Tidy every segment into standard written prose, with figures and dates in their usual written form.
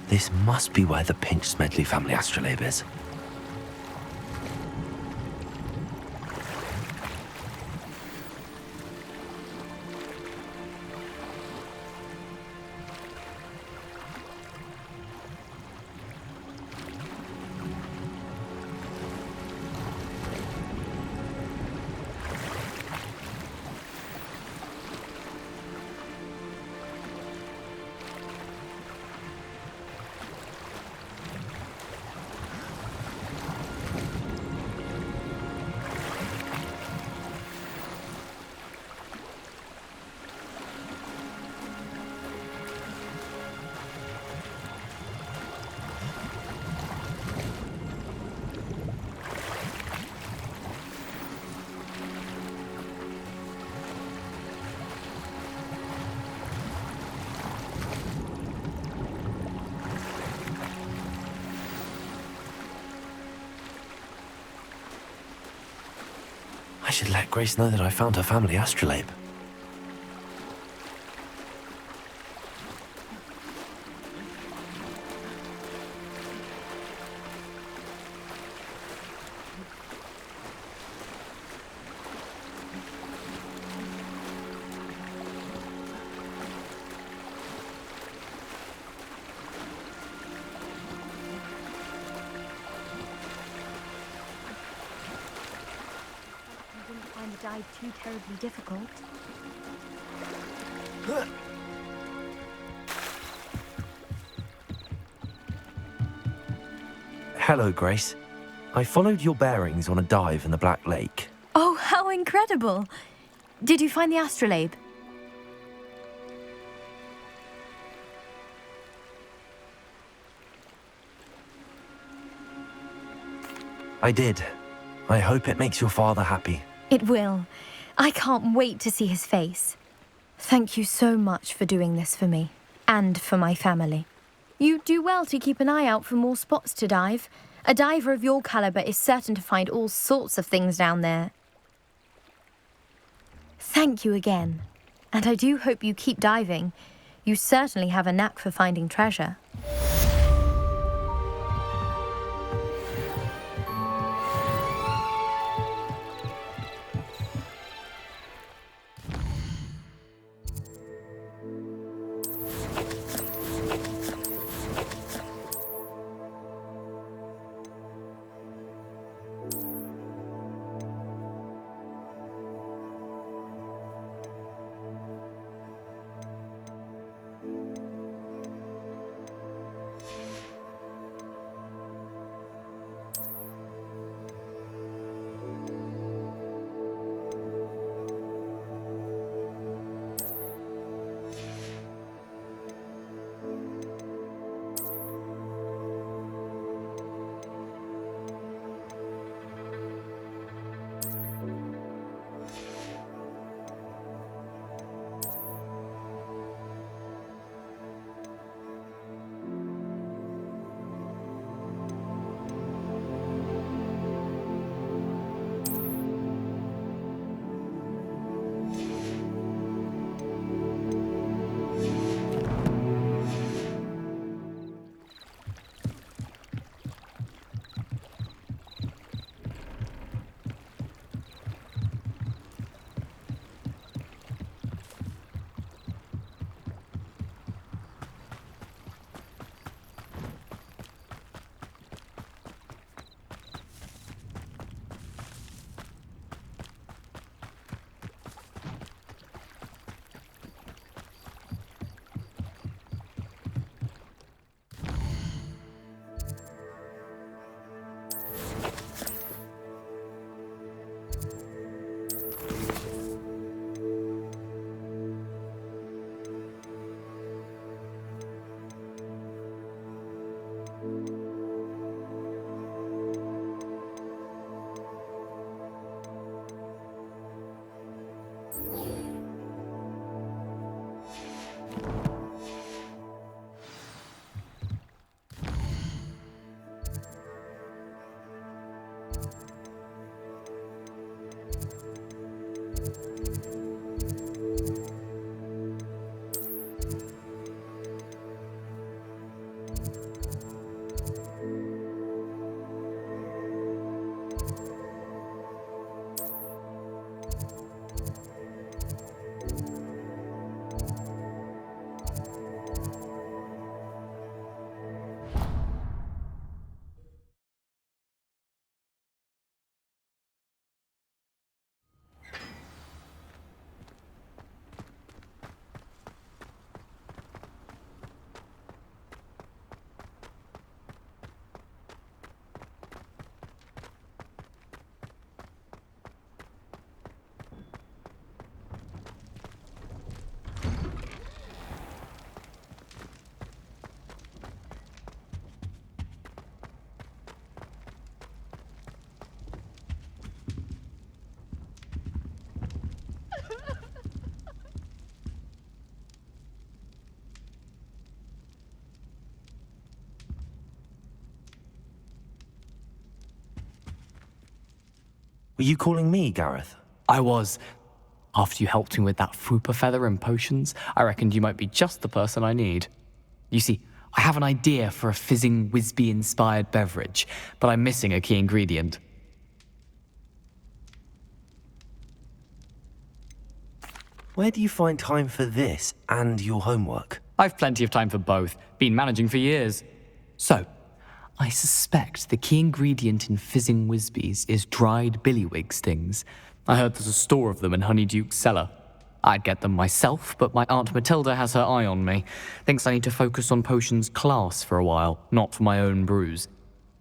This must be where the Pinch-Smedley family astrolabe is. I should let Grace know that I found her family astrolabe. Dive too terribly difficult. Hello, Grace. I followed your bearings on a dive in the Black Lake. Oh, how incredible! Did you find the astrolabe? I did. I hope it makes your father happy. It will. I can't wait to see his face. Thank you so much for doing this for me, and for my family. You do well to keep an eye out for more spots to dive. A diver of your caliber is certain to find all sorts of things down there. Thank you again, and I do hope you keep diving. You certainly have a knack for finding treasure. Were you calling me, Gareth? I was. After you helped me with that Fupa feather and potions, I reckoned you might be just the person I need. You see, I have an idea for a fizzing Whizbee-inspired beverage, but I'm missing a key ingredient. Where do you find time for this and your homework? I've plenty of time for both. Been managing for years. So, I suspect the key ingredient in fizzing Whizbees is dried billywig stings. I heard there's a store of them in Honeyduke's cellar. I'd get them myself, but my Aunt Matilda has her eye on me. Thinks I need to focus on potions class for a while, not for my own brews.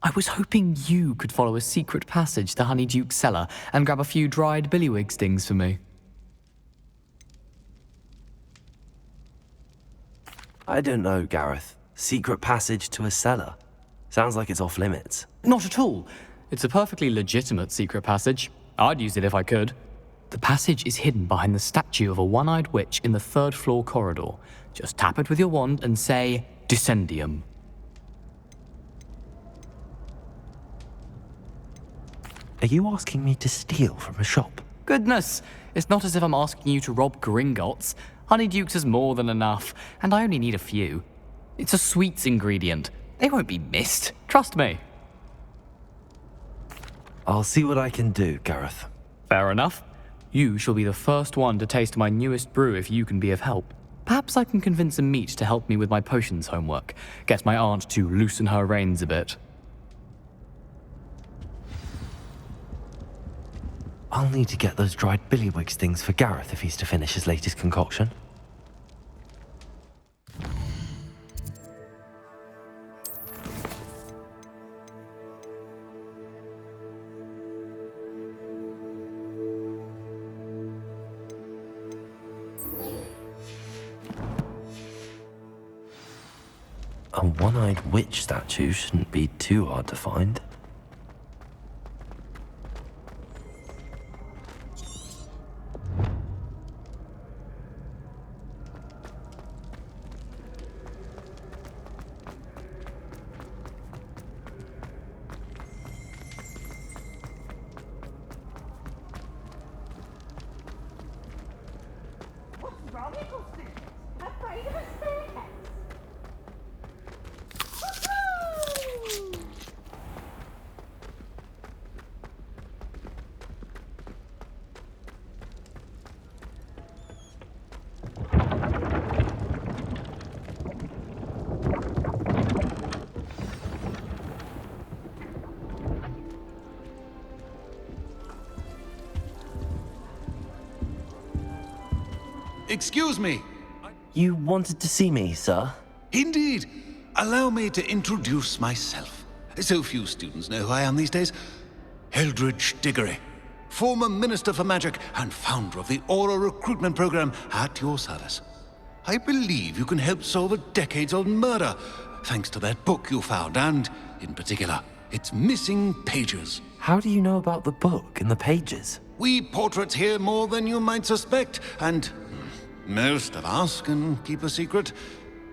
I was hoping you could follow a secret passage to Honeyduke's cellar and grab a few dried billywig stings for me. I don't know, Gareth. Secret passage to a cellar. Sounds like it's off limits. Not at all. It's a perfectly legitimate secret passage. I'd use it if I could. The passage is hidden behind the statue of a one-eyed witch in the third-floor corridor. Just tap it with your wand and say, Descendium. Are you asking me to steal from a shop? Goodness, it's not as if I'm asking you to rob Gringotts. Honeyduke's is more than enough, and I only need a few. It's a sweets ingredient. They won't be missed. Trust me. I'll see what I can do, Gareth. Fair enough. You shall be the first one to taste my newest brew if you can be of help. Perhaps I can convince a meat to help me with my potions homework. Get my aunt to loosen her reins a bit. I'll need to get those dried billywig stings for Gareth if he's to finish his latest concoction. A one-eyed witch statue shouldn't be too hard to find. What's wrong, Nicholson? Afraid of a staircase? Excuse me. You wanted to see me, sir? Indeed. Allow me to introduce myself. So few students know who I am these days. Eldridge Diggory, former Minister for Magic and founder of the Aura Recruitment Program, at your service. I believe you can help solve a decades-old murder, thanks to that book you found, and, in particular, its missing pages. How do you know about the book and the pages? We portraits here more than you might suspect, and most of us can keep a secret.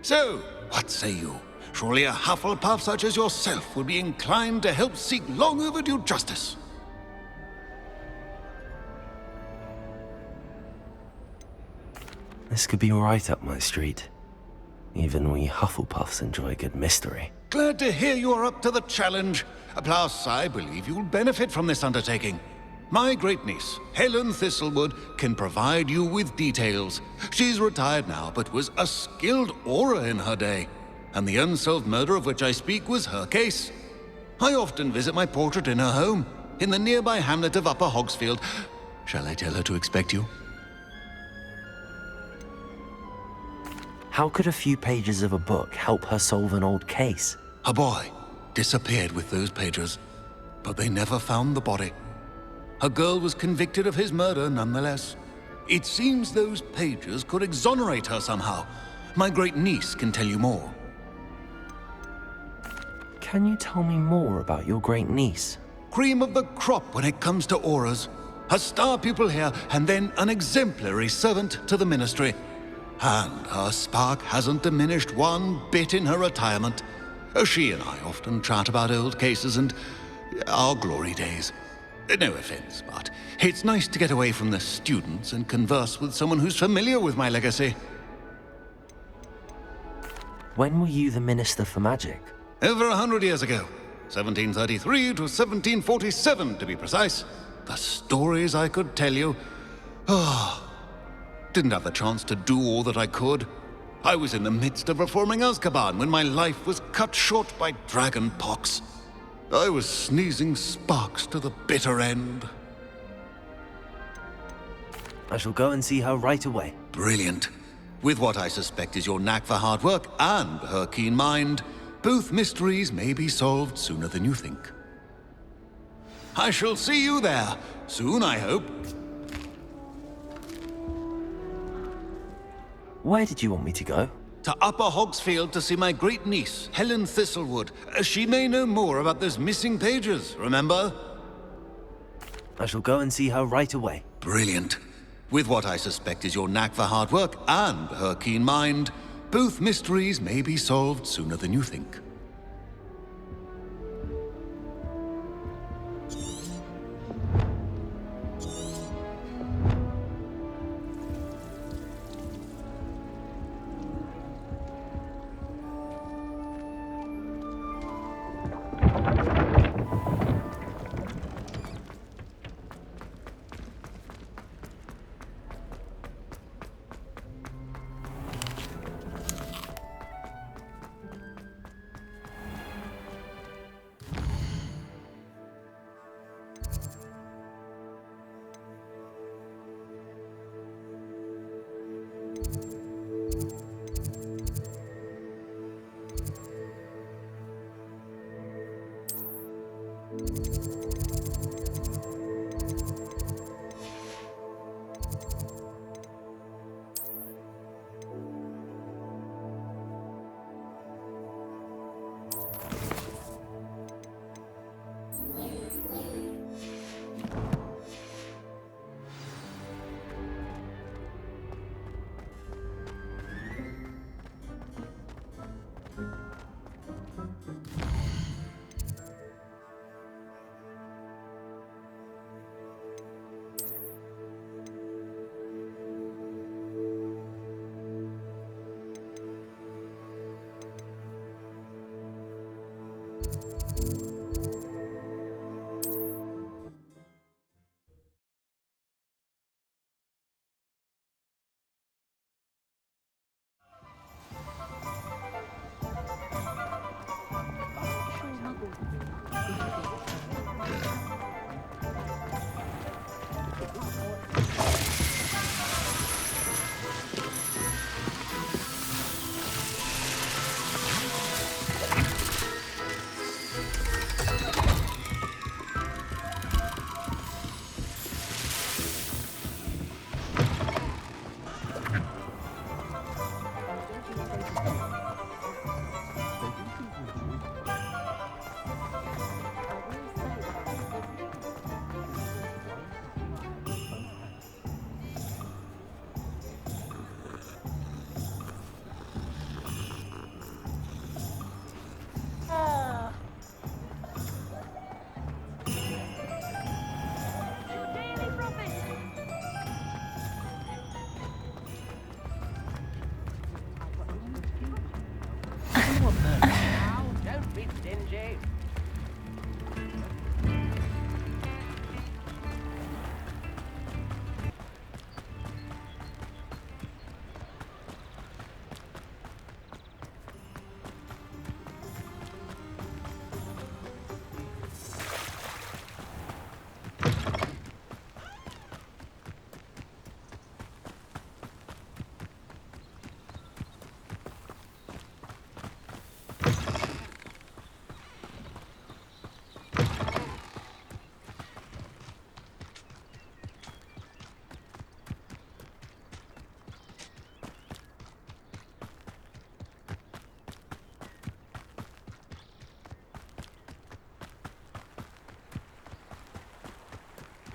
So, what say you? Surely a Hufflepuff such as yourself would be inclined to help seek long overdue justice. This could be right up my street. Even we Hufflepuffs enjoy a good mystery. Glad to hear you are up to the challenge. Plus, I believe you'll benefit from this undertaking. My great-niece, Helen Thistlewood, can provide you with details. She's retired now, but was a skilled aura in her day. And the unsolved murder of which I speak was her case. I often visit my portrait in her home, in the nearby hamlet of Upper Hogsfield. Shall I tell her to expect you? How could a few pages of a book help her solve an old case? A boy disappeared with those pages, but they never found the body. A girl was convicted of his murder nonetheless. It seems those pages could exonerate her somehow. My great-niece can tell you more. Can you tell me more about your great-niece? Cream of the crop when it comes to auras. A star pupil here, and then an exemplary servant to the ministry. And her spark hasn't diminished one bit in her retirement. She and I often chat about old cases and our glory days. No offense, but it's nice to get away from the students and converse with someone who's familiar with my legacy. When were you the Minister for Magic? Over 100 years ago. 1733 to 1747, to be precise. The stories I could tell you. Didn't have the chance to do all that I could. I was in the midst of reforming Azkaban when my life was cut short by dragon pox. I was sneezing sparks to the bitter end. I shall go and see her right away. Brilliant. With what I suspect is your knack for hard work and her keen mind, both mysteries may be solved sooner than you think. I shall see you there, soon I hope. Where did you want me to go? To Upper Hogsfield to see my great niece, Helen Thistlewood. She may know more about those missing pages, remember? I shall go and see her right away. Brilliant. With what I suspect is your knack for hard work and her keen mind, both mysteries may be solved sooner than you think.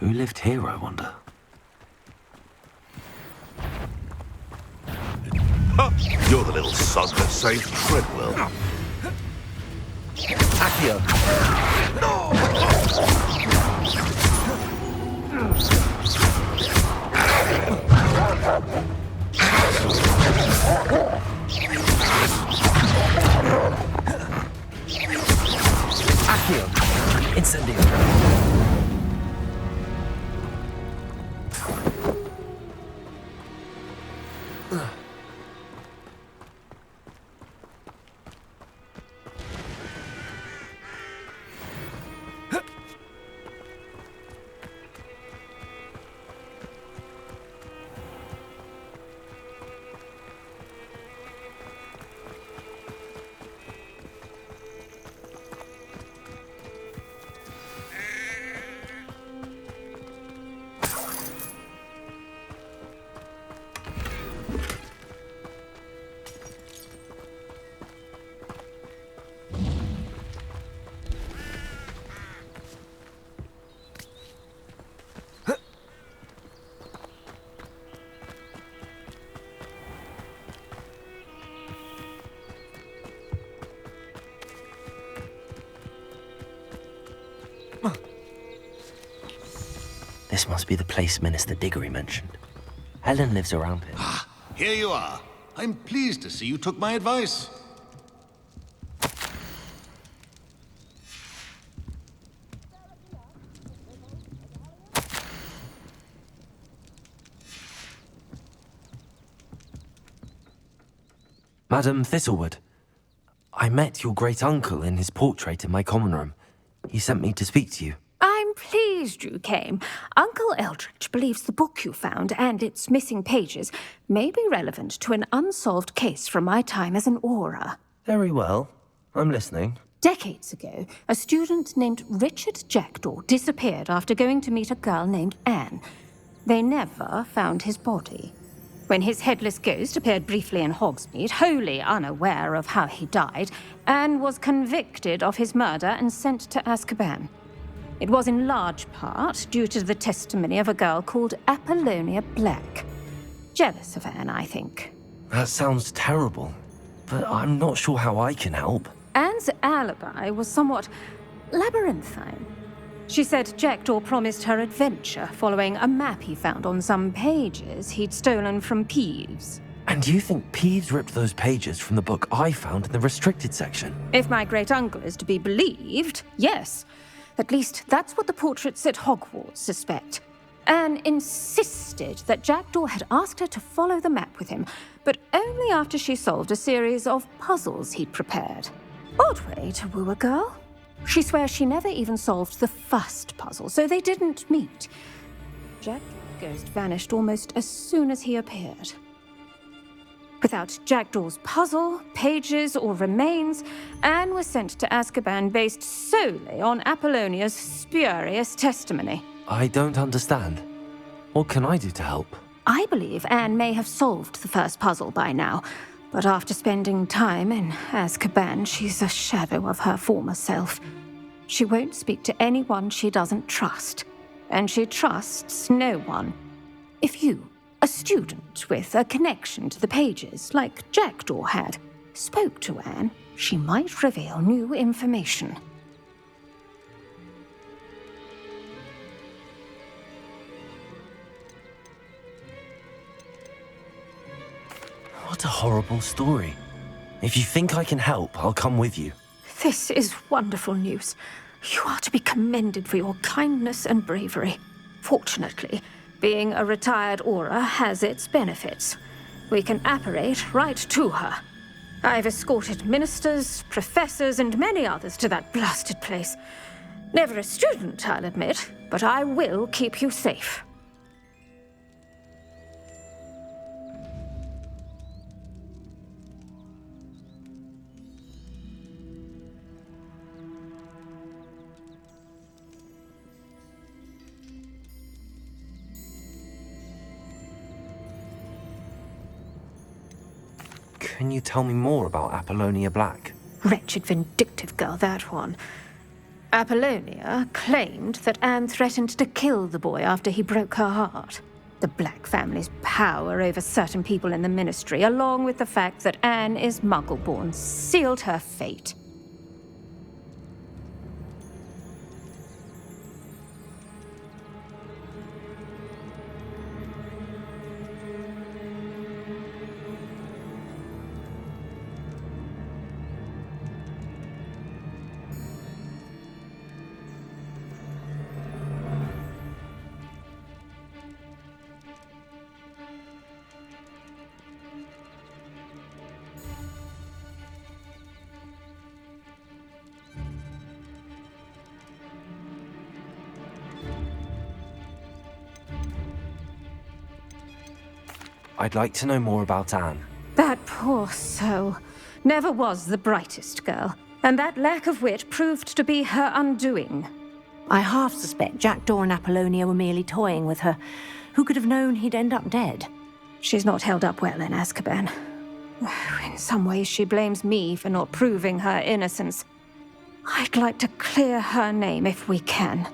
Who lived here, I wonder? You're the little son that saved Treadwell. Accio! Accio! Incendio! This must be the place Minister Diggory mentioned. Helen lives around here. Here you are. I'm pleased to see you took my advice. Madam Thistlewood, I met your great-uncle in his portrait in my common room. He sent me to speak to you. I'm pleased you came. Uncle Eldridge believes the book you found and its missing pages may be relevant to an unsolved case from my time as an aura. Very well. I'm listening. Decades ago, a student named Richard Jackdaw disappeared after going to meet a girl named Anne. They never found his body. When his headless ghost appeared briefly in Hogsmeade, wholly unaware of how he died, Anne was convicted of his murder and sent to Azkaban. It was in large part due to the testimony of a girl called Apollonia Black. Jealous of Anne, I think. That sounds terrible, but I'm not sure how I can help. Anne's alibi was somewhat labyrinthine. She said Jackdaw promised her adventure following a map he found on some pages he'd stolen from Peeves. And you think Peeves ripped those pages from the book I found in the restricted section? If my great-uncle is to be believed, yes. At least that's what the portraits at Hogwarts suspect. Anne insisted that Jackdaw had asked her to follow the map with him, but only after she solved a series of puzzles he'd prepared. Odd way to woo a girl. She swears she never even solved the first puzzle, so they didn't meet. Jackdaw's ghost vanished almost as soon as he appeared. Without Jackdaw's puzzle, pages, or remains, Anne was sent to Azkaban based solely on Apollonia's spurious testimony. I don't understand. What can I do to help? I believe Anne may have solved the first puzzle by now, but after spending time in Azkaban, she's a shadow of her former self. She won't speak to anyone she doesn't trust, and she trusts no one. If you, a student with a connection to the pages, like Jackdaw had, spoke to Anne, she might reveal new information. What a horrible story. If you think I can help, I'll come with you. This is wonderful news. You are to be commended for your kindness and bravery. Fortunately, being a retired aura has its benefits. We can apparate right to her. I've escorted ministers, professors, and many others to that blasted place. Never a student, I'll admit, but I will keep you safe. Can you tell me more about Apollonia Black? Wretched, vindictive girl, that one. Apollonia claimed that Anne threatened to kill the boy after he broke her heart. The Black family's power over certain people in the Ministry, along with the fact that Anne is Muggle-born, sealed her fate. I'd like to know more about Anne. That poor soul never was the brightest girl, and that lack of wit proved to be her undoing. I half suspect Jackdaw and Apollonia were merely toying with her. Who could have known he'd end up dead? She's not held up well in Azkaban. In some ways, she blames me for not proving her innocence. I'd like to clear her name if we can.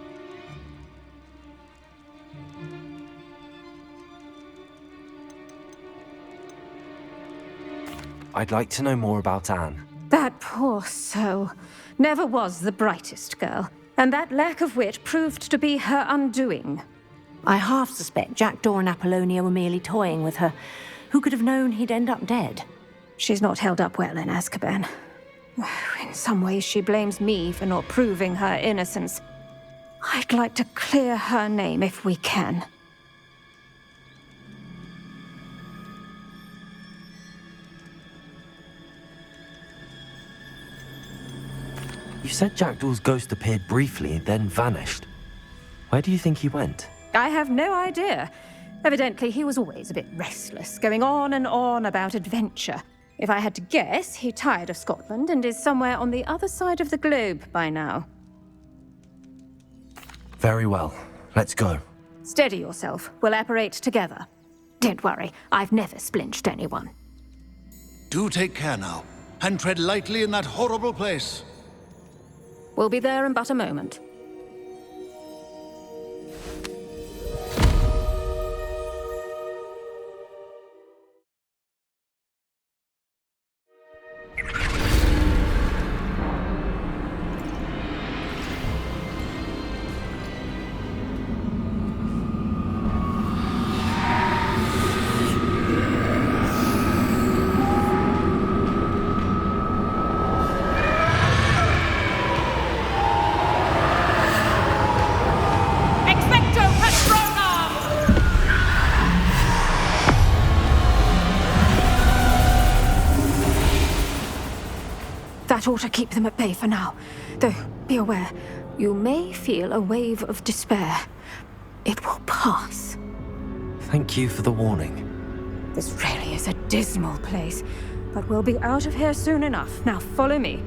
I'd like to know more about Anne. That poor soul never was the brightest girl, and that lack of wit proved to be her undoing. I half suspect Jackdaw and Apollonia were merely toying with her. Who could have known he'd end up dead? She's not held up well in Azkaban. In some ways, she blames me for not proving her innocence. I'd like to clear her name if we can. You said Jackdaw's ghost appeared briefly, then vanished. Where do you think he went? I have no idea. Evidently, he was always a bit restless, going on and on about adventure. If I had to guess, he tired of Scotland and is somewhere on the other side of the globe by now. Very well. Let's go. Steady yourself. We'll apparate together. Don't worry, I've never splinched anyone. Do take care now, and tread lightly in that horrible place. We'll be there in but a moment. That ought to keep them at bay for now. Though, be aware, you may feel a wave of despair. It will pass. Thank you for the warning. This really is a dismal place, but we'll be out of here soon enough. Now follow me.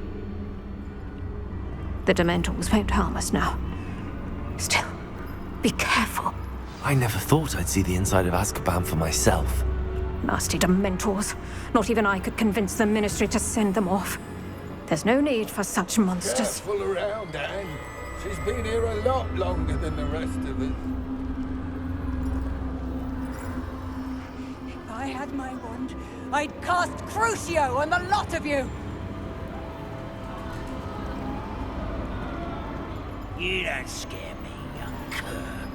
The Dementors won't harm us now. Still, be careful. I never thought I'd see the inside of Azkaban for myself. Nasty Dementors. Not even I could convince the Ministry to send them off. There's no need for such monsters. Careful around, Anne. She's been here a lot longer than the rest of us. If I had my wand, I'd cast Crucio on the lot of you! You don't scare me, young cur.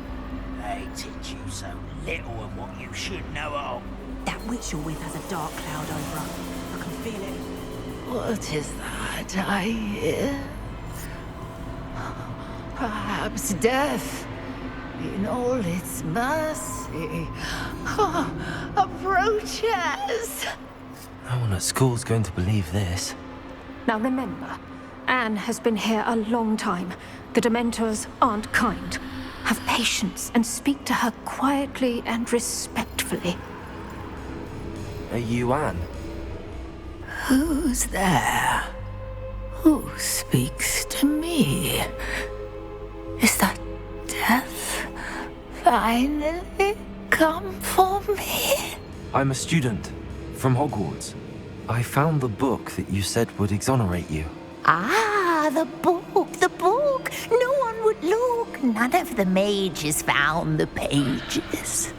They teach you so little of what you should know of. That witch you're with has a dark cloud over her. I can feel it. What is that I hear? Perhaps death, in all its mercy, approaches. No one at school's going to believe this. Now remember, Anne has been here a long time. The Dementors aren't kind. Have patience and speak to her quietly and respectfully. Are you Anne? Who's there? Who speaks to me? Is that death finally come for me? I'm a student from Hogwarts. I found the book that you said would exonerate you. Ah, the book, the book. No one would look. None of the mages found the pages.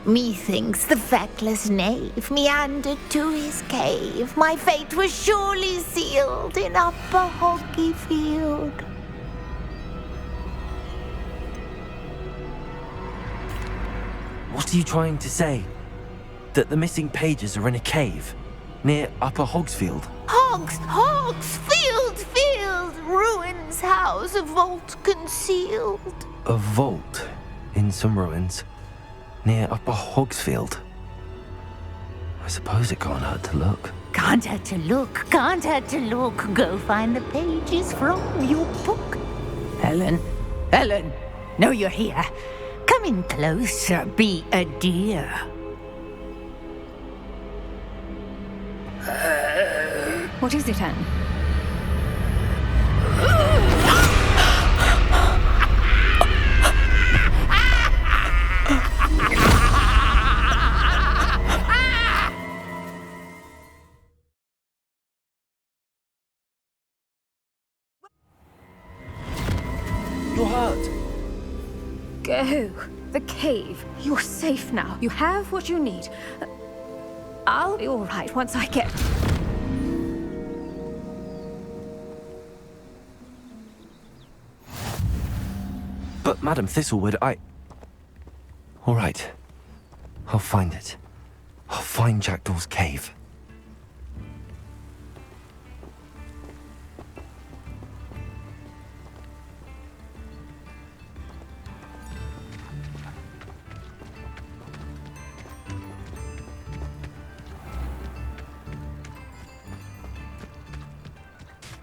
Methinks the feckless knave meandered to his cave. My fate was surely sealed in Upper Hoggyfield. What are you trying to say? That the missing pages are in a cave near Upper Hogsfield? Field, ruins house, a vault concealed. A vault in some ruins near Upper Hogsfield. I suppose it can't hurt to look. Can't hurt to look, can't hurt to look. Go find the pages from your book. Helen, know you're here. Come in closer, be a dear. What is it, Anne? You're hurt. Go. The cave. You're safe now. You have what you need. I'll be all right once I get... But, Madam Thistlewood, All right. I'll find it. I'll find Jackdaw's cave.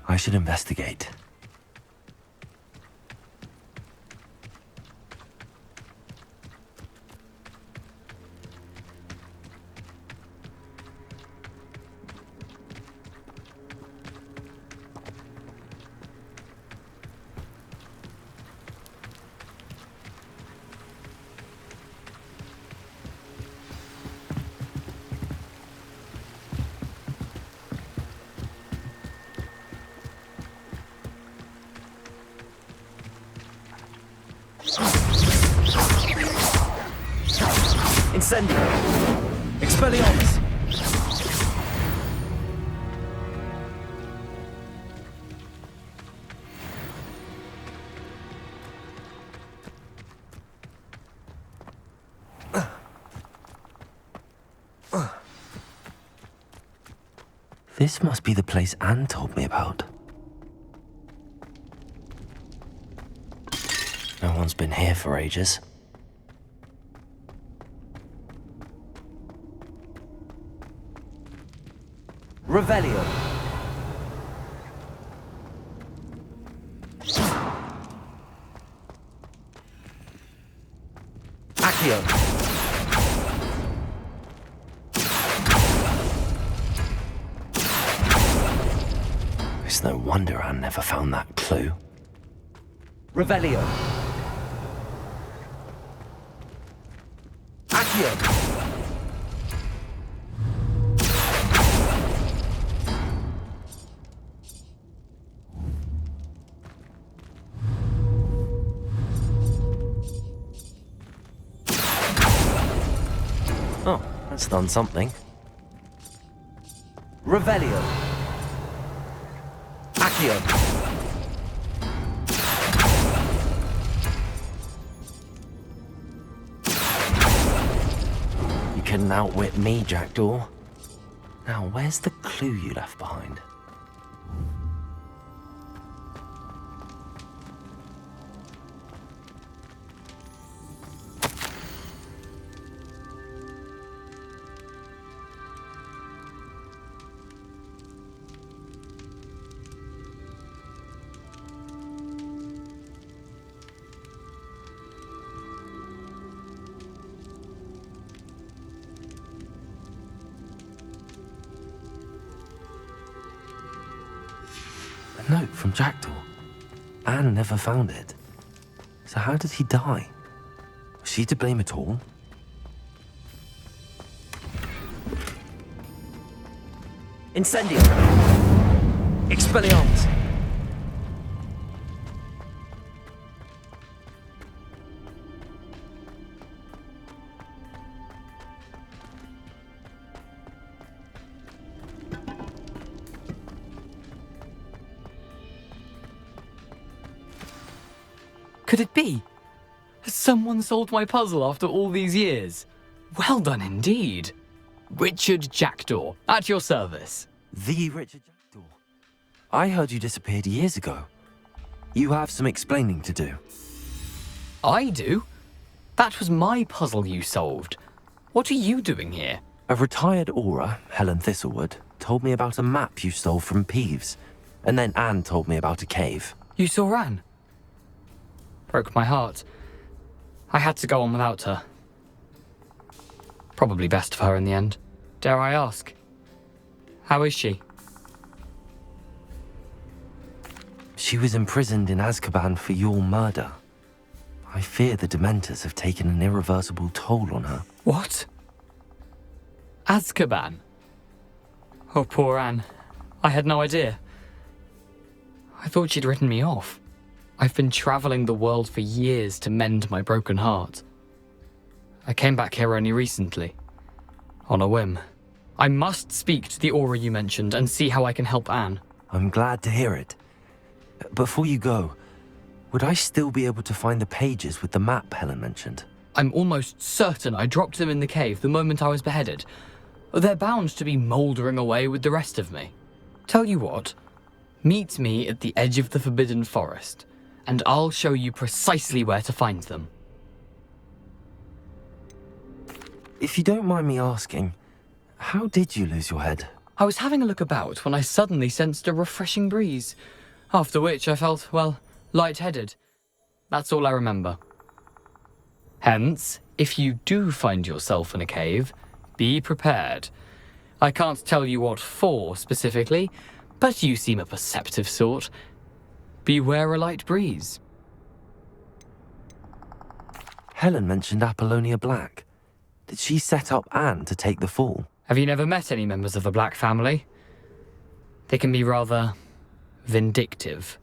I should investigate. Incendio! Expelliarmus! This must be the place Anne told me about. No one's been here for ages. Revelio. Accio. It's no wonder Anne never found that clue. Revelio. Accio. Oh, that's done something. Revelio. Accio. You couldn't outwit me, Jackdaw. Now, where's the clue you left behind? A note from Jackdaw. Anne never found it. So how did he die? Was she to blame at all? Incendio! Expelliarmus! Could it be? Has someone solved my puzzle after all these years? Well done indeed. Richard Jackdaw, at your service. The Richard Jackdaw? I heard you disappeared years ago. You have some explaining to do. I do? That was my puzzle you solved. What are you doing here? A retired aura, Helen Thistlewood, told me about a map you stole from Peeves. And then Anne told me about a cave. You saw Anne? Broke my heart. I had to go on without her. Probably best for her in the end. Dare I ask? How is she? She was imprisoned in Azkaban for your murder. I fear the Dementors have taken an irreversible toll on her. What? Azkaban? Oh, poor Anne. I had no idea. I thought she'd written me off. I've been traveling the world for years to mend my broken heart. I came back here only recently, on a whim. I must speak to the Aura you mentioned and see how I can help Anne. I'm glad to hear it. Before you go, would I still be able to find the pages with the map Helen mentioned? I'm almost certain I dropped them in the cave the moment I was beheaded. They're bound to be mouldering away with the rest of me. Tell you what, meet me at the edge of the Forbidden Forest, and I'll show you precisely where to find them. If you don't mind me asking, how did you lose your head? I was having a look about when I suddenly sensed a refreshing breeze, after which I felt, well, lightheaded. That's all I remember. Hence, if you do find yourself in a cave, be prepared. I can't tell you what for specifically, but you seem a perceptive sort. Beware a light breeze. Helen mentioned Apollonia Black. Did she set up Anne to take the fall? Have you never met any members of the Black family? They can be rather vindictive.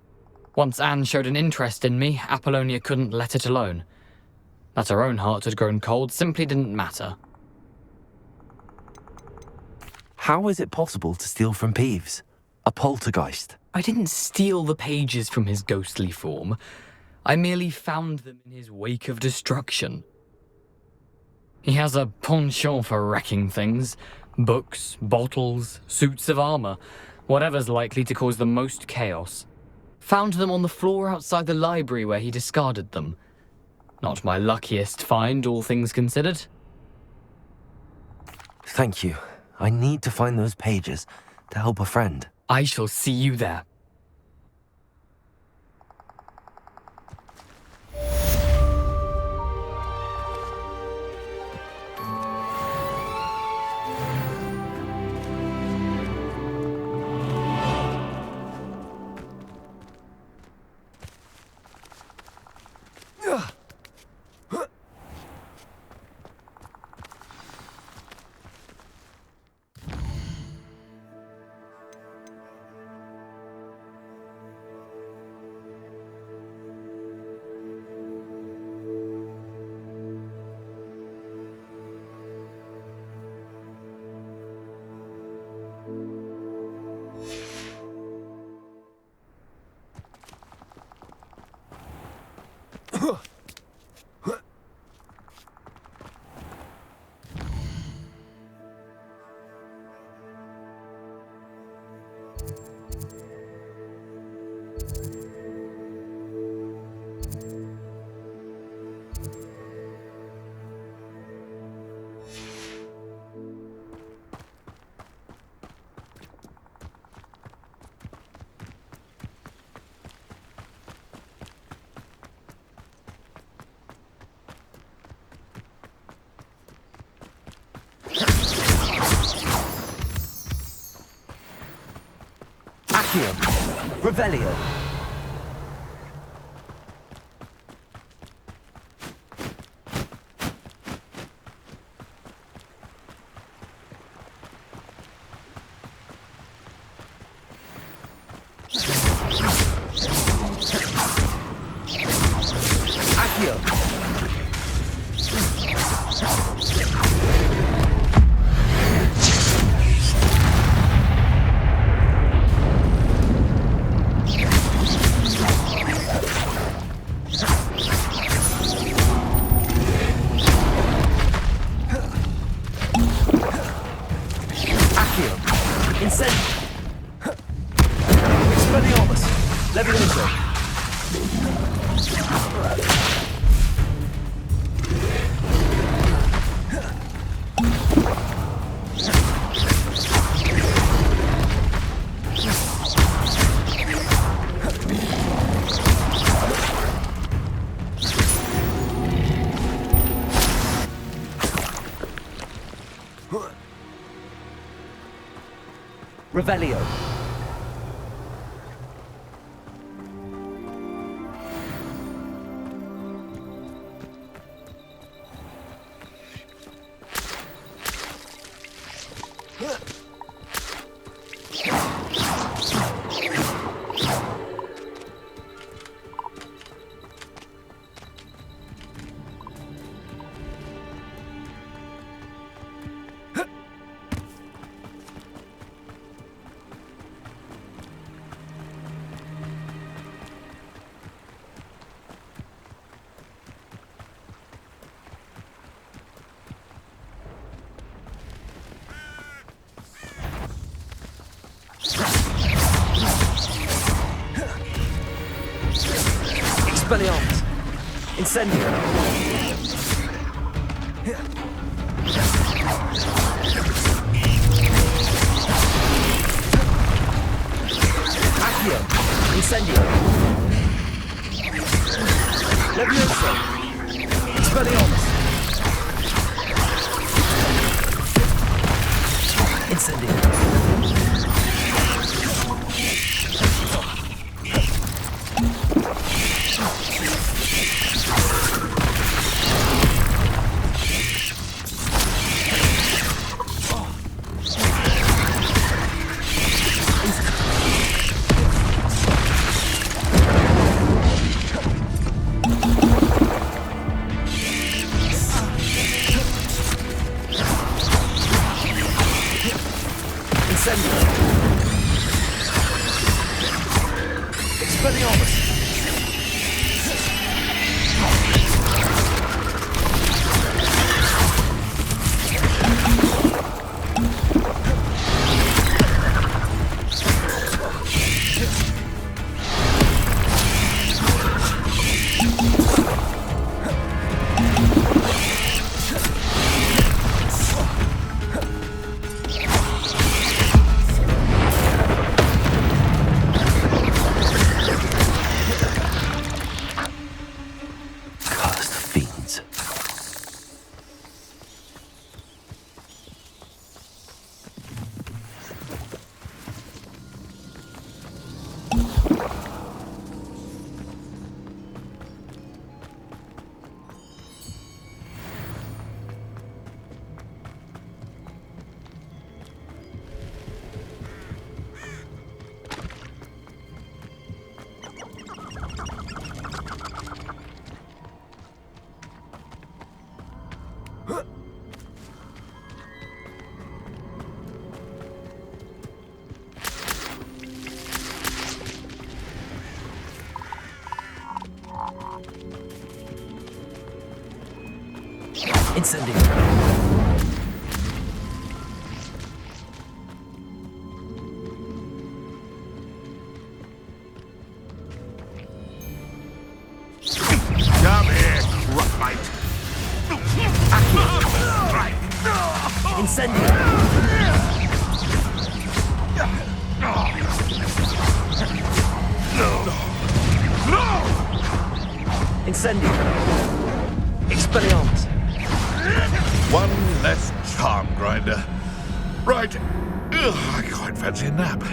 Once Anne showed an interest in me, Apollonia couldn't let it alone. That her own heart had grown cold simply didn't matter. How is it possible to steal from Peeves? A poltergeist? I didn't steal the pages from his ghostly form. I merely found them in his wake of destruction. He has a penchant for wrecking things. Books, bottles, suits of armor, whatever's likely to cause the most chaos. Found them on the floor outside the library where he discarded them. Not my luckiest find, all things considered. Thank you. I need to find those pages to help a friend. I shall see you there. Revelio. Revelio. Expelliarmus. Incendio. Accio. Incendio. Levioso. Expelliarmus. Incendio. Incendio. Come here, Rockmite. Incendio. Incendio. Expelliarmus. One less charm grinder. Right. I quite fancy a nap.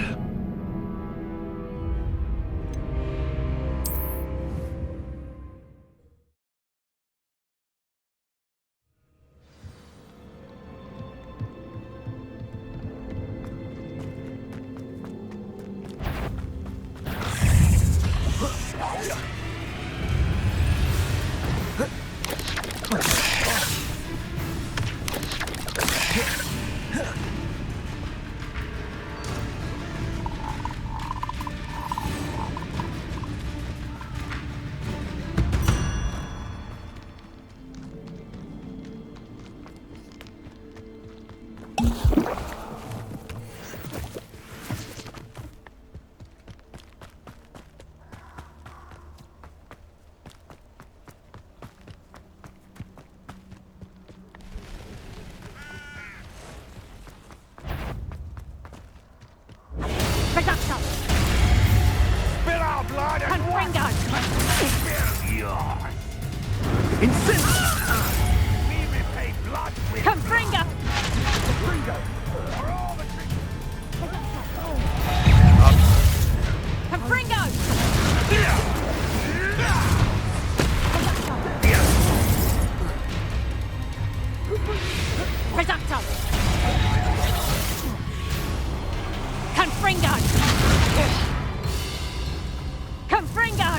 Confringo! Confringo!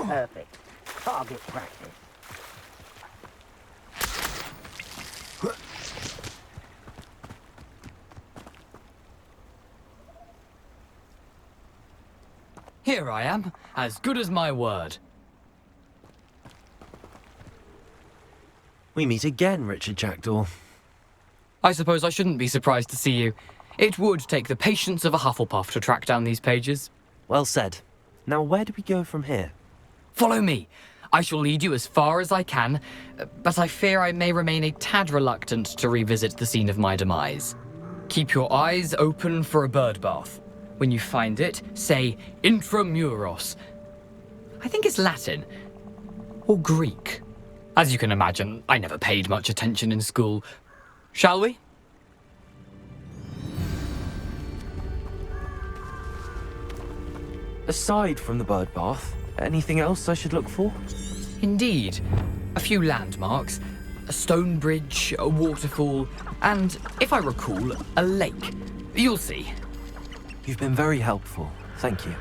Perfect. Target practice. Here I am, as good as my word. We meet again, Richard Jackdaw. I suppose I shouldn't be surprised to see you. It would take the patience of a Hufflepuff to track down these pages. Well said. Now where do we go from here? Follow me. I shall lead you as far as I can, but I fear I may remain a tad reluctant to revisit the scene of my demise. Keep your eyes open for a bird bath. When you find it, say intramuros. I think it's Latin. Or Greek. As you can imagine, I never paid much attention in school. Shall we? Aside from the bird bath, anything else I should look for? Indeed. A few landmarks, a stone bridge, a waterfall, and, if I recall, a lake. You'll see. You've been very helpful. Thank you.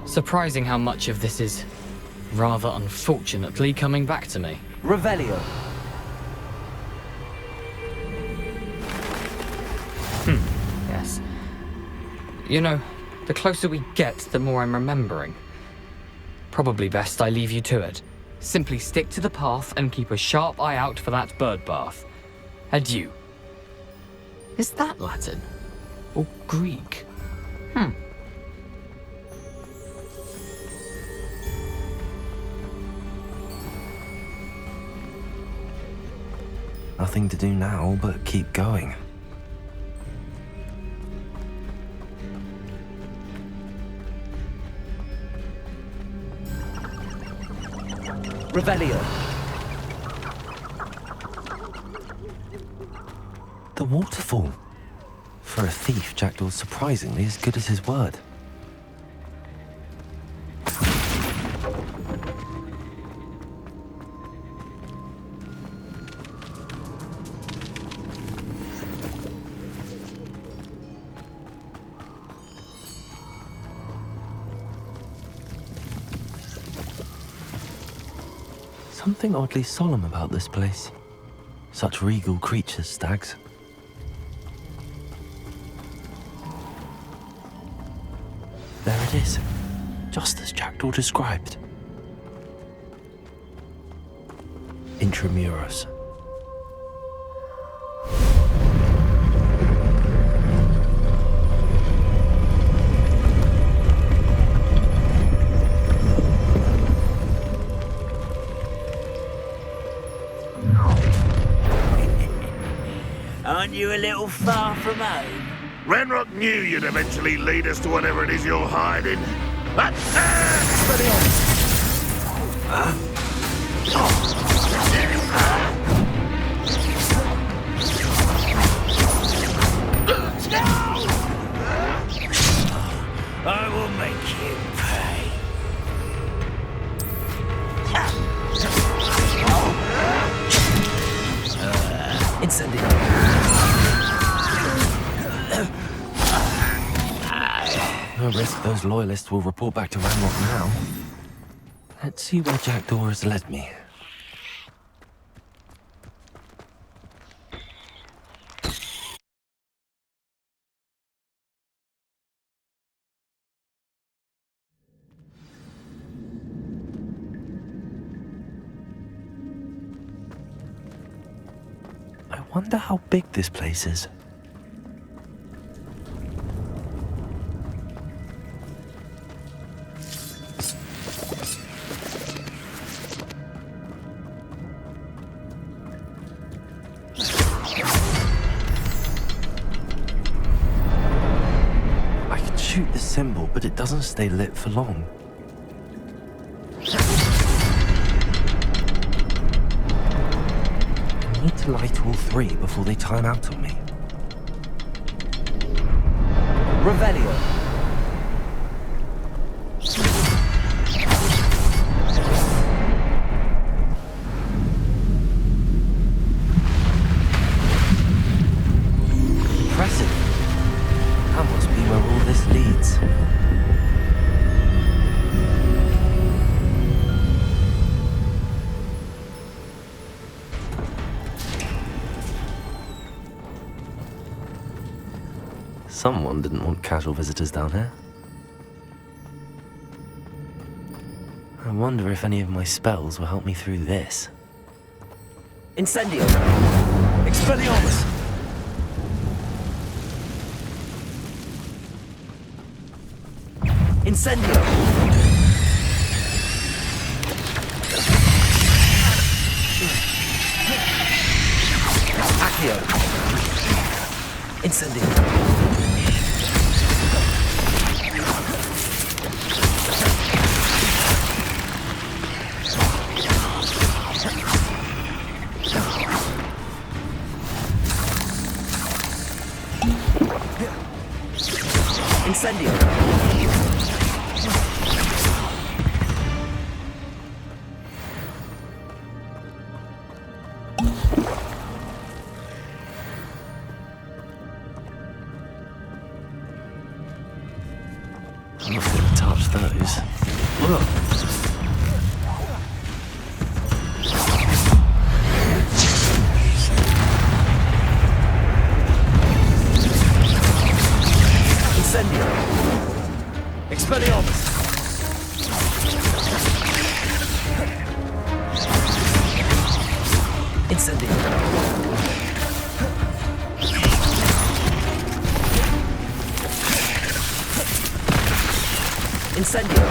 Surprising how much of this is, rather unfortunately, coming back to me. Revelio. Yes. You know, the closer we get, the more I'm remembering. Probably best I leave you to it. Simply stick to the path and keep a sharp eye out for that bird bath. Adieu. Is that Latin? Or Greek? Nothing to do now but keep going. Revelio. The waterfall. For a thief, Jackdaw's surprisingly as good as his word. Something oddly solemn about this place. Such regal creatures, stags. There it is, just as Jackdaw described. Intramuros. Aren't you a little far from home? Renrock knew you'd eventually lead us to whatever it is you're hiding. I will make you pay. Incendio. No risk those loyalists will report back to Ranrock now. Let's see where Jackdaw has led me. Wonder how big this place is. I can shoot the symbol, but it doesn't stay lit for long. I need to light all three before they time out on me. Revelio. Impressive. That must be where all this leads. Someone didn't want casual visitors down here. I wonder if any of my spells will help me through this. Incendio. Expelliarmus. Incendio. Accio. Incendio. Incendio. I'm not going to touch those. Ugh. Incendio. Expelliarmus. Incendio. Incendio.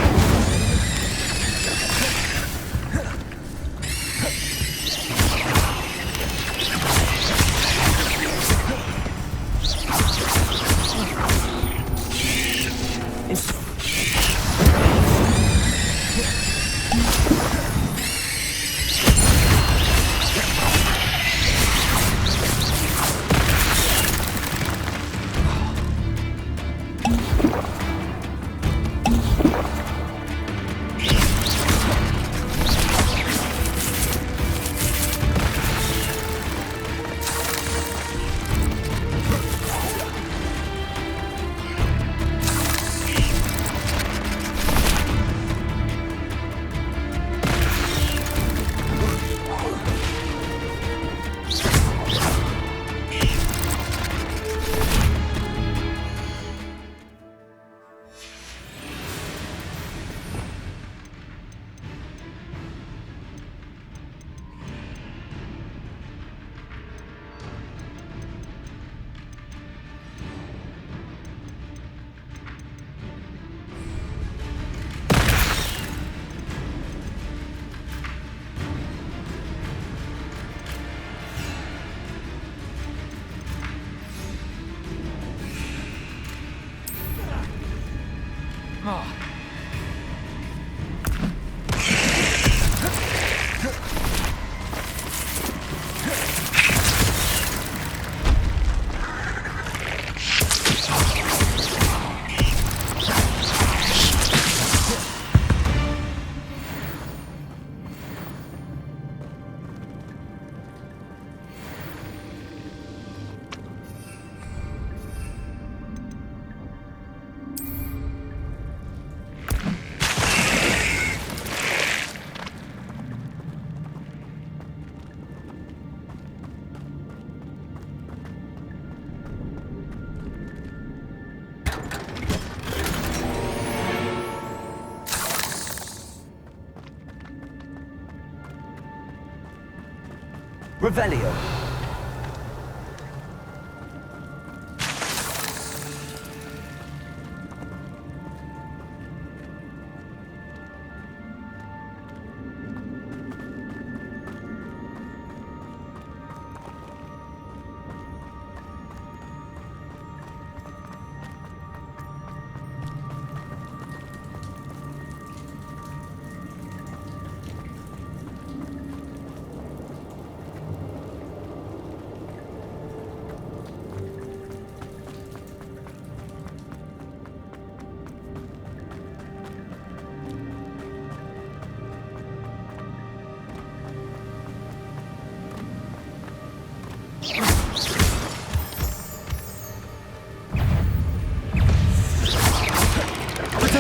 Revelio.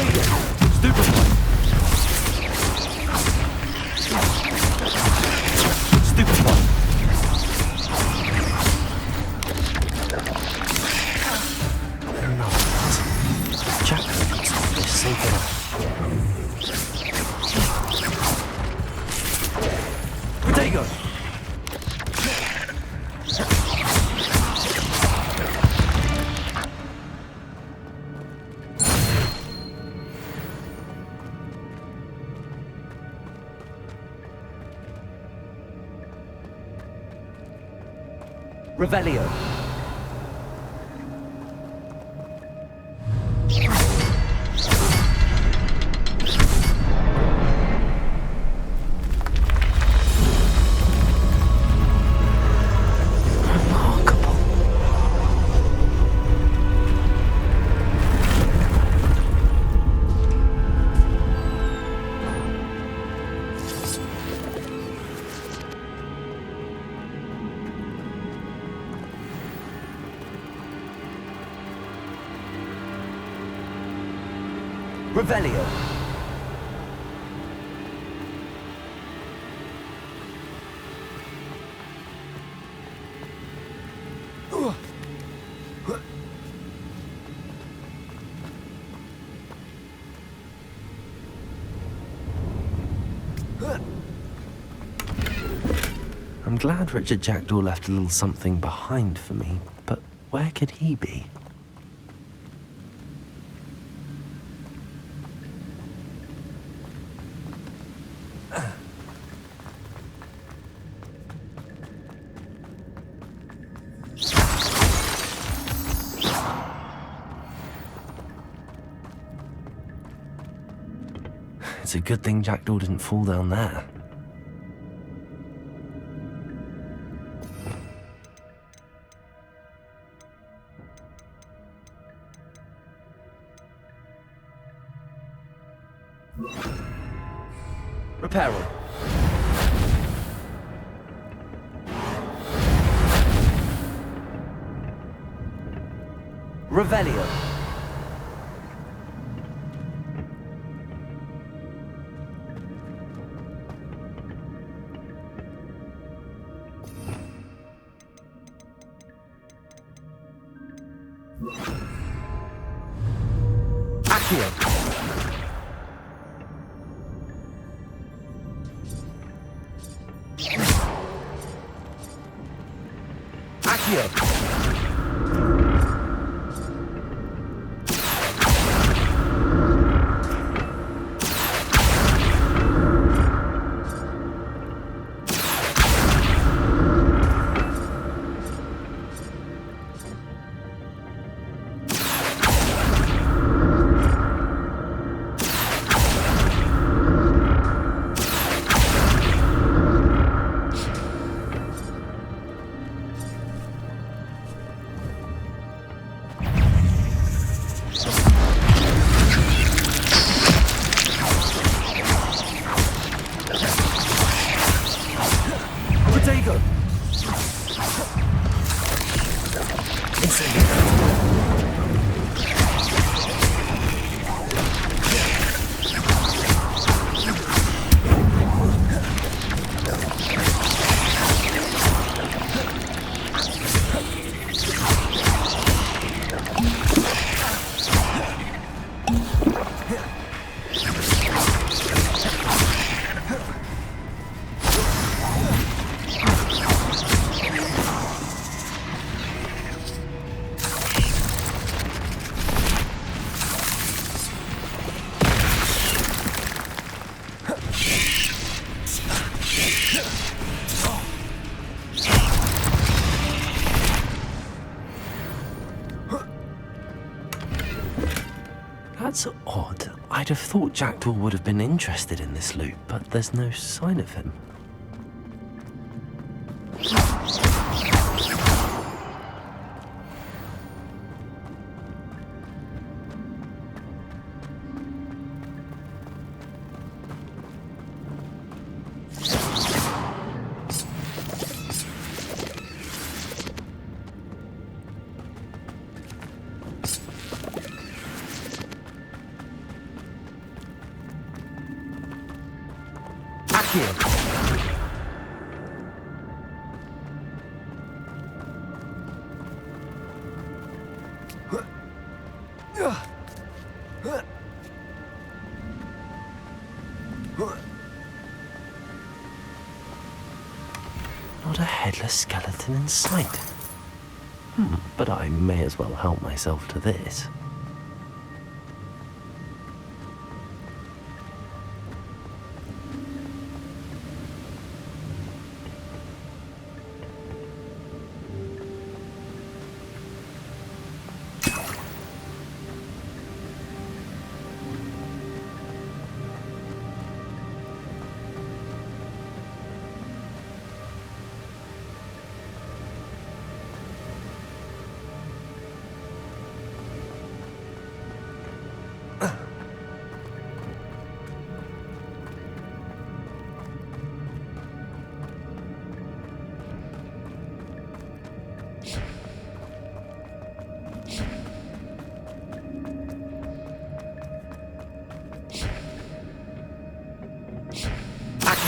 Protego! Stupefy! Stupefy! Jack can stop this safe enough. Protego! Revelio. Revelio. I'm glad Richard Jackdaw left a little something behind for me, but where could he be? It's a good thing Jackdaw didn't fall down there. Reparo. Revelio. Accio. Accio. Protego. That's odd. I'd have thought Jackdaw would have been interested in this loot, but there's no sign of him. Accio. Not a headless skeleton in sight. But I may as well help myself to this.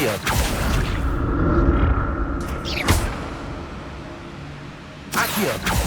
Accio. Accio.